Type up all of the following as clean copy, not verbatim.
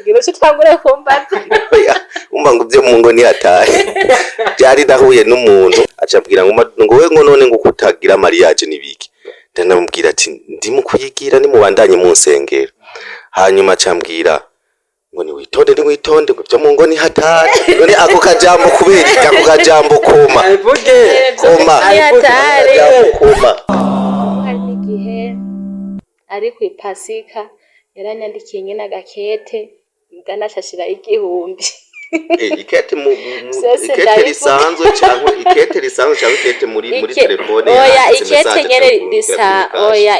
Ngino citangura kumbaza. Umva ngo byo mungo ni hataye. Byari dahuye n'umuntu acabwira ngo we ngo none ngo kutagira mariage nibiki. Ndanamubwira ati ndi mu kuyigira ni mubandanye mu nsengero. Hanyuma acambwira ngo ni witonde ngo byo mungo ni hataye. None ako kajambo kubera ako kajambo koma. Koma. Koma. Hari n'igihe ari ku Pasika yaranyandikiye nyine agakete nganashashira igihumbi. Ikete mu ikete lisanzwe cyangwa ikete muri telefone oya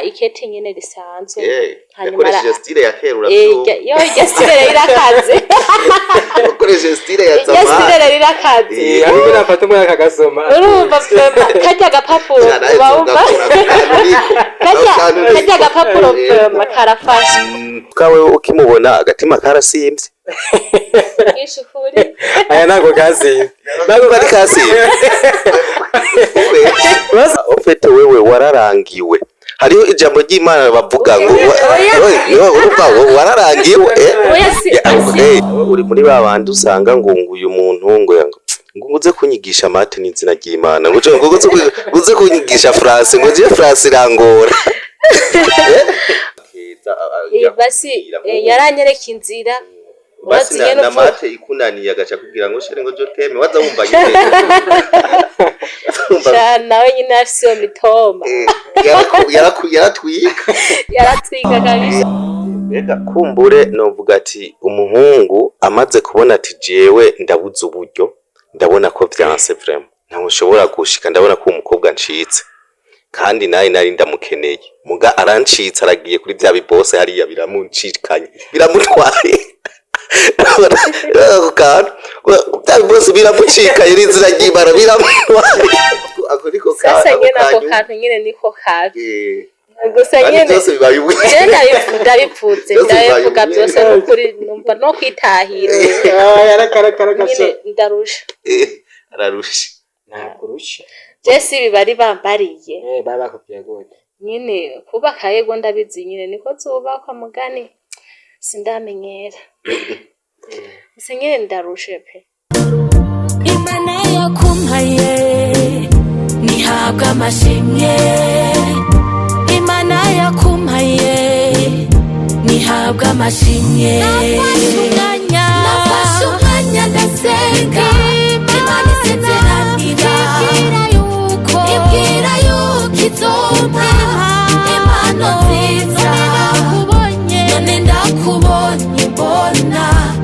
ikete nyene lisanzwe hanyuma style ya kera urabyo yo style irakaze ukoresha style ya zamani style irakaze ariko nafata umwe akagasoma urumva kajya agapapuro bawumva kajya agapapuro makarafasha kawe ukimubona agatima karasimbye ishukuri aya nago kazi bari kasi ufite wewe wararangiwe hariho ijambo ry'Imana bavuga ngo wararangiwe uri muri babandi usanga ngo uyu muntu ngo uze kunyigisha mate n'izina ry'Imana ngo uze kunyigisha France ngo je France irangora basi yaranyereka inzira basi na mate ikunaniye agaca kugira ngo shere ngo joteme waza wumva nyine nawe nyine afise mitoma yaratwika kabisa. Mbega kumbure novuga ati umuhungu amaze kubona ati jewe ndabuze uburyo ndabona ko vyanse vraiment ntaho ushobora gushika ndabona ko umukobwa ncitse kandi naye nari ndamukeneye muga arancitse aragiye kuri bya bibose hariya biramuncikanye biramutwaye Tabi bose biramucika irinzira ry'Imana biramutwaye akoriko sasa nyene ako kantu nyene niko kabi gusa nyene byose bibaye ubwe ndabipfutse ndavuga byose kuri numva no kwitahira yarakarakara nyene ndarusha ararusha nakurusha Jesse bibari bambariye baba bakopye gute nyene kubaka yego ndabizi nyene niko zubakwa mugani sindamenyera Singine ndarushe pe Imana yakumpaye nihabwa amashimwe Imana yakumpaye nihabwa amashimwe Nafashe umwanya ndasenga Imana isezeranira ibwira yuko izompa impano nziza none ndakubonye